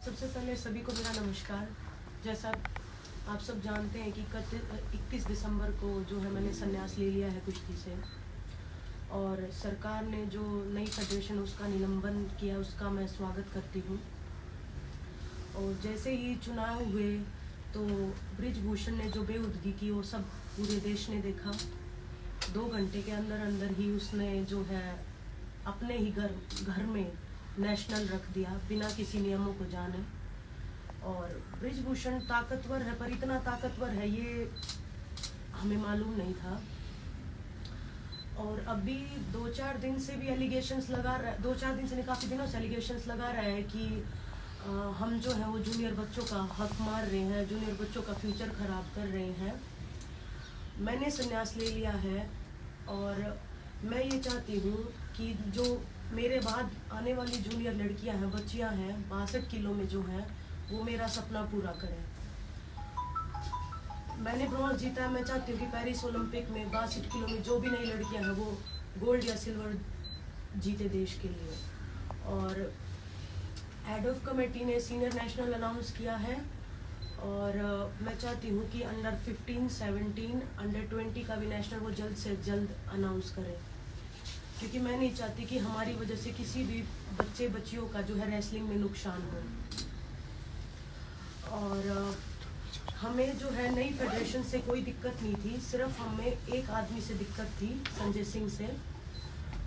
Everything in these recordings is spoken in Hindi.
सबसे पहले सभी को मेरा नमस्कार। जैसा आप सब जानते हैं कि 31 दिसंबर को जो है मैंने संन्यास ले लिया है कुश्ती से, और सरकार ने जो नई फेडरेशन उसका निलंबन किया उसका मैं स्वागत करती हूँ। और जैसे ही चुनाव हुए तो बृजभूषण ने जो बेउदगी की वो सब पूरे देश ने देखा। 2 घंटे के अंदर अंदर ही उसने जो है अपने ही घर में नेशनल रख दिया बिना किसी नियमों को जाने। और बृजभूषण ताकतवर है, पर इतना ताकतवर है ये हमें मालूम नहीं था। और अभी 2-4 दिन से भी एलिगेशंस लगा रहा है, 2-4 दिन से नहीं काफ़ी दिनों से एलिगेशंस लगा रहा है कि हम जो है वो जूनियर बच्चों का हक मार रहे हैं, जूनियर बच्चों का फ्यूचर ख़राब कर रहे हैं। मैंने संन्यास ले लिया है और मैं ये चाहती हूँ कि जो मेरे बाद आने वाली जूनियर लड़कियां हैं, बच्चियां हैं 62 किलो में जो हैं, वो मेरा सपना पूरा करें। मैंने ब्रॉन्ज जीता है, मैं चाहती हूँ कि पेरिस ओलंपिक में 62 किलो में जो भी नई लड़कियां हैं वो गोल्ड या सिल्वर जीते देश के लिए। और हेड ऑफ कमेटी ने सीनियर नेशनल अनाउंस किया है और मैं चाहती हूँ कि अंडर 15, 17, अंडर 20 का भी नेशनल वो जल्द से जल्द अनाउंस करें, क्योंकि मैं नहीं चाहती कि हमारी वजह से किसी भी बच्चियों का जो है रेसलिंग में नुकसान हो। और हमें जो है नई फेडरेशन से कोई दिक्कत नहीं थी, सिर्फ हमें एक आदमी से दिक्कत थी, संजय सिंह से।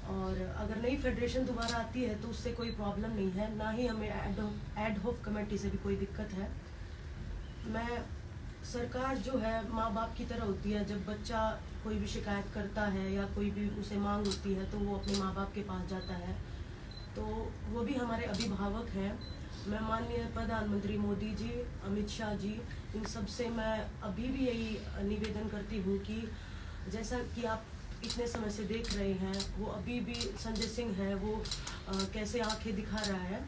और अगर नई फेडरेशन दोबारा आती है तो उससे कोई प्रॉब्लम नहीं है, ना ही हमें एड हॉक कमेटी से भी कोई दिक्कत है। मैं सरकार जो है माँ बाप की तरह होती है, जब बच्चा कोई भी शिकायत करता है या कोई भी उसे मांग होती है तो वो अपने माँ बाप के पास जाता है, तो वो भी हमारे अभिभावक हैं। मैं माननीय प्रधानमंत्री मोदी जी, अमित शाह जी, इन सब से मैं अभी भी यही निवेदन करती हूँ कि जैसा कि आप इतने समय से देख रहे हैं, वो अभी भी संजय सिंह है, वो कैसे आंखें दिखा रहा है।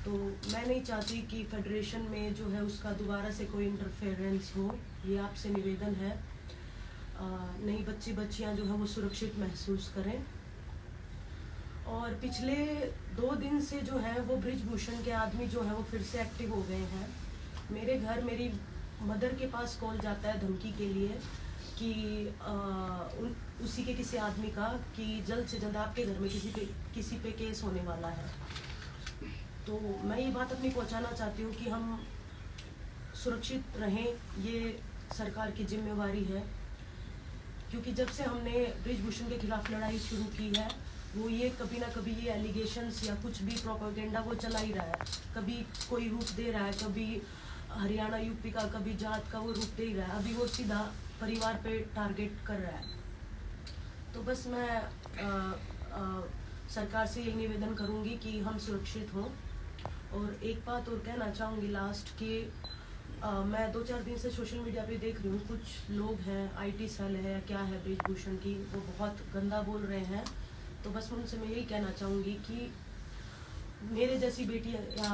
तो मैं नहीं चाहती कि फेडरेशन में जो है उसका दोबारा से कोई इंटरफेरेंस हो, ये आपसे निवेदन है। नई बच्चियां जो है वो सुरक्षित महसूस करें। और पिछले 2 दिन से जो है वो बृजभूषण के आदमी जो है वो फिर से एक्टिव हो गए हैं। मेरे घर मेरी मदर के पास कॉल जाता है धमकी के लिए कि उसी के किसी आदमी का कि जल्द से जल्द आपके घर में किसी पे केस होने वाला है। तो मैं ये बात अपनी पहुंचाना चाहती हूँ कि हम सुरक्षित रहें, ये सरकार की जिम्मेवारी है। क्योंकि जब से हमने बृजभूषण के खिलाफ लड़ाई शुरू की है, वो ये कभी ना कभी ये एलिगेशंस या कुछ भी प्रोपेगेंडा वो चला ही रहा है। कभी कोई रूप दे रहा है, कभी हरियाणा यूपी का, कभी जात का वो रूप दे ही रहा है। अभी वो सीधा परिवार पे टारगेट कर रहा है। तो बस मैं सरकार से यही निवेदन करूँगी कि हम सुरक्षित हों। और एक बात और कहना चाहूँगी लास्ट कि मैं 2-4 दिन से सोशल मीडिया पे देख रही हूँ, कुछ लोग हैं, IT सेल है क्या है बृजभूषण की, वो बहुत गंदा बोल रहे हैं। तो बस उनसे मैं यही कहना चाहूँगी कि मेरे जैसी बेटी या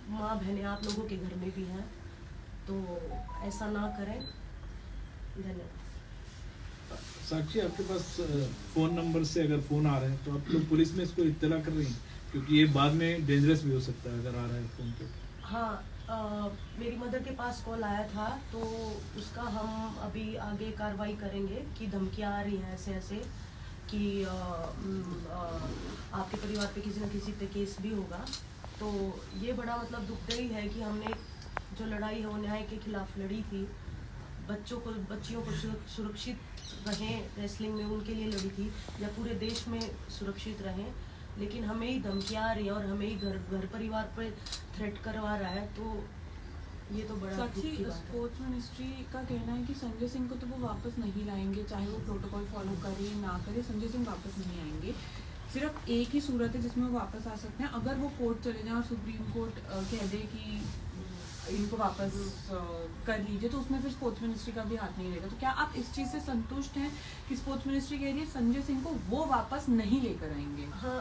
माँ बहनें आप लोगों के घर में भी हैं, तो ऐसा ना करें। धन्यवाद। साक्षी, आपके पास फ़ोन नंबर से अगर फ़ोन आ रहे हैं तो आप लोग पुलिस में इसको इत्तला कर रही हैं, क्योंकि ये बाद में डेंजरस भी हो सकता है अगर आ रहा है फ़ोन पे। हाँ, मेरी मदर के पास कॉल आया था, तो उसका हम अभी आगे कार्रवाई करेंगे कि धमकियाँ आ रही हैं ऐसे ऐसे कि आपके परिवार पे किसी न किसी पे केस भी होगा। तो ये बड़ा मतलब दुखदाई है कि हमने जो लड़ाई है वो न्याय के खिलाफ लड़ी थी, बच्चियों को सुरक्षित रहें रेसलिंग में उनके लिए लड़ी थी, या पूरे देश में सुरक्षित रहें, लेकिन हमें ही धमकियाँ आ रही है और हमें ही घर परिवार पर थ्रेट करवा रहा है। तो ये तो बड़ा दुख की बात है। स्पोर्ट्स मिनिस्ट्री का कहना है कि संजय सिंह को तो वो वापस नहीं लाएंगे, चाहे वो प्रोटोकॉल फॉलो करे ना करे, संजय सिंह वापस नहीं आएंगे। सिर्फ एक ही सूरत है जिसमें वो वापस आ सकते हैं, अगर वो कोर्ट चले जाएं और सुप्रीम कोर्ट कह दे कि इनको वापस कर लीजिए, तो उसमें फिर स्पोर्ट्स मिनिस्ट्री का भी हाथ नहीं रहेगा। तो क्या आप इस चीज़ से संतुष्ट हैं कि स्पोर्ट्स मिनिस्ट्री कह रही है संजय सिंह को वो वापस नहीं लेकर आएंगे? हाँ,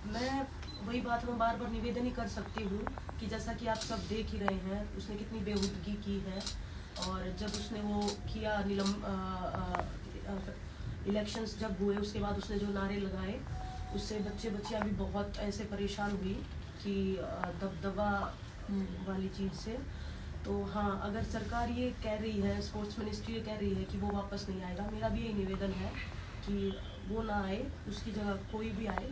मैं वही बात मैं बार बार निवेदन ही कर सकती हूँ कि जैसा कि आप सब देख ही रहे हैं उसने कितनी बेहूदगी की है। और जब उसने वो किया इलेक्शंस जब हुए उसके बाद उसने जो नारे लगाए, उससे बच्चियाँ भी बहुत ऐसे परेशान हुई कि दबदबा वाली चीज़ से। तो हाँ, अगर सरकार ये कह रही है, स्पोर्ट्स मिनिस्ट्री ये कह रही है कि वो वापस नहीं आएगा, मेरा भी यही निवेदन है कि वो ना आए, उसकी जगह कोई भी आए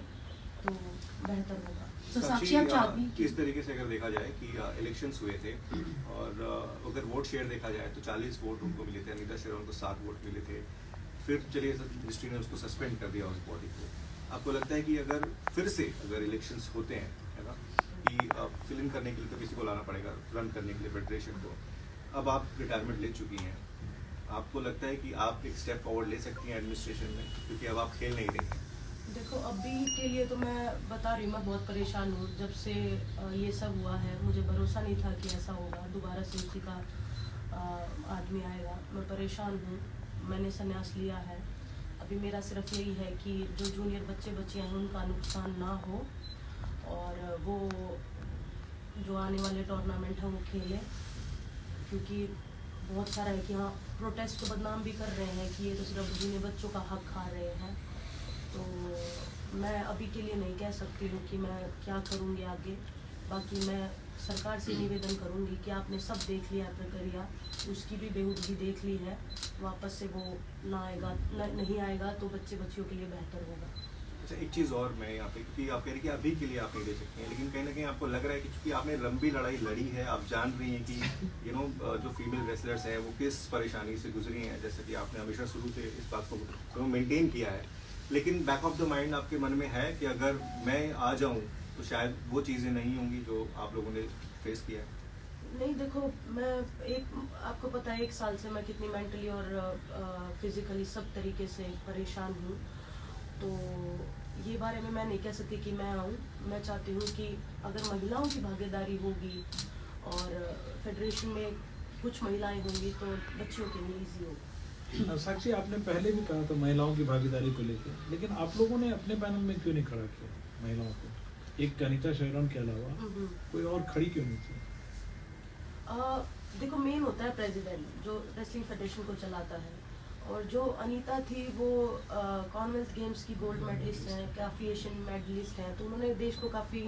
तो बेहतर होगा। तो साक्षी आप चाहती हैं इस तरीके से अगर देखा जाए कि इलेक्शंस हुए थे और अगर वोट शेयर देखा जाए तो 40 वोट उनको मिले थे, अनीता शेरोन को 7 वोट मिले थे, फिर चलिए मिनिस्ट्री ने उसको सस्पेंड कर दिया उस बॉडी को। आपको लगता है कि अगर फिर से अगर इलेक्शंस होते हैं, है ना, कि फिल इन करने के लिए तो किसी को लाना पड़ेगा, रन करने के लिए फेडरेशन को, अब आप रिटायरमेंट ले चुकी हैं, आपको लगता है कि आप एक स्टेप फॉरवर्ड ले सकती हैं एडमिनिस्ट्रेशन में, क्योंकि अब आप खेल नहीं रही हैं? देखो, अभी के लिए तो मैं बता रही हूँ, मैं बहुत परेशान हूँ। जब से ये सब हुआ है, मुझे भरोसा नहीं था कि ऐसा होगा, दोबारा से उसी का आदमी आएगा। मैं परेशान हूँ, मैंने संन्यास लिया है। अभी मेरा सिर्फ यही है कि जो जूनियर बच्चियाँ हैं उनका नुकसान ना हो और वो जो आने वाले टूर्नामेंट हैं वो खेलें, क्योंकि बहुत सारा है कि हाँ, प्रोटेस्ट को बदनाम भी कर रहे हैं कि ये तो सिर्फ जूनियर बच्चों का हक खा रहे हैं। तो मैं अभी के लिए नहीं कह सकती हूँ कि मैं क्या करूँगी आगे। बाकी मैं सरकार से निवेदन करूँगी कि आपने सब देख लिया प्रक्रिया, उसकी भी बेहूदगी देख ली है, वापस से वो नहीं आएगा तो बच्चियों के लिए बेहतर होगा। अच्छा, एक चीज़ और मैं यहाँ पे, क्योंकि आप कह रही हैं कि अभी के लिए आप नहीं दे सकती हैं, लेकिन कहीं ना कहीं आपको लग रहा है कि चूँकि आपने लंबी लड़ाई लड़ी है, आप जान रही हैं कि जो फीमेल रेसलर्स हैं वो किस परेशानी से गुजरी हैं, जैसे कि आपने हमेशा शुरू से इस बात को मेनटेन किया है, लेकिन बैक ऑफ द माइंड आपके मन में है कि अगर मैं आ जाऊँ तो शायद वो चीज़ें नहीं होंगी जो आप लोगों ने फेस किया है? नहीं, देखो, आपको पता है 1 साल से मैं कितनी मेंटली और फिजिकली सब तरीके से परेशान हूँ। तो ये बारे में मैं नहीं कह सकती कि मैं आऊँ। मैं चाहती हूँ कि अगर महिलाओं की भागीदारी होगी और फेडरेशन में कुछ महिलाएं होंगी तो बच्चियों के लिए ईजी होगा। साक्षी, आपने पहले भी कहा था महिलाओं की भागीदारी को लेकर, लेकिन आप लोगों ने अपने पैनल में क्यों नहीं खड़ा किया महिलाओं को? एक अनीता शेरोन के अलावा कोई और खड़ी क्यों नहीं थी? देखो, मेन होता है प्रेसिडेंट जो रेसलिंग फेडरेशन को चलाता है, और जो अनीता थी वो कॉमनवेल्थ गेम्स की गोल्ड मेडलिस्ट हैं, काफ़ी एशियन मेडलिस्ट हैं, तो उन्होंने देश को काफ़ी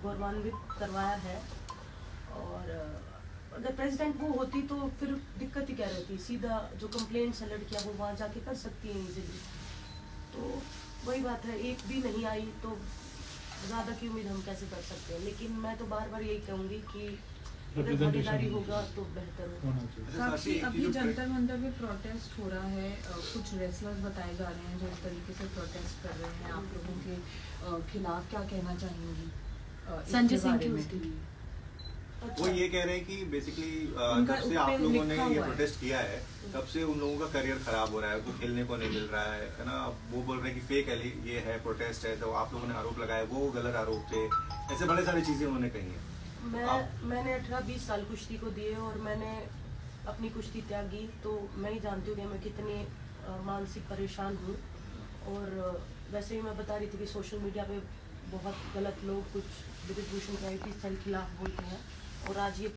गौरवान्वित करवाया है। और अगर प्रेसिडेंट वो होती तो फिर दिक्कत ही क्या रहती, सीधा जो कंप्लेंट्स है लड़कियां वो वहाँ जाके कर सकती हैं इजीली। तो वही बात है, एक भी नहीं आई तो ज़्यादा की उम्मीद हम कैसे कर सकते हैं। लेकिन मैं तो बार बार यही कहूँगी कि अगर भागीदारी होगा तो बेहतर होगा। साक्षी, अभी जंतर मंतर में प्रोटेस्ट हो रहा है, कुछ रेसलर्स बताए जा रहे हैं जो इस तरीके से प्रोटेस्ट कर रहे हैं, आप लोगों के खिलाफ क्या कहना चाहेंगी? संजय सिंह के उसके लिए वो ये कह रहे हैं कि बेसिकली जब से आप लोगों ने ये प्रोटेस्ट किया है तब से उन लोगों का करियर खराब हो रहा है, कुछ खेलने को नहीं मिल रहा है ना। वो बोल रहे हैं कि फेक है ये है, प्रोटेस्ट है, तो आप लोगों ने आरोप लगाया वो गलत आरोप थे, ऐसे बड़े सारी चीजें उन्होंने कही हैं। मैंने 18-20 साल कुश्ती को दिए और मैंने अपनी कुश्ती त्यागी, तो मैं ही जानती हूँ कि मैं कितनी मानसिक परेशान हूँ। और वैसे ही मैं बता रही थी कि सोशल मीडिया पे बहुत गलत लोग कुछ विद्युत भूषण के IT सेल खिलाफ बोलते हैं, और आज ये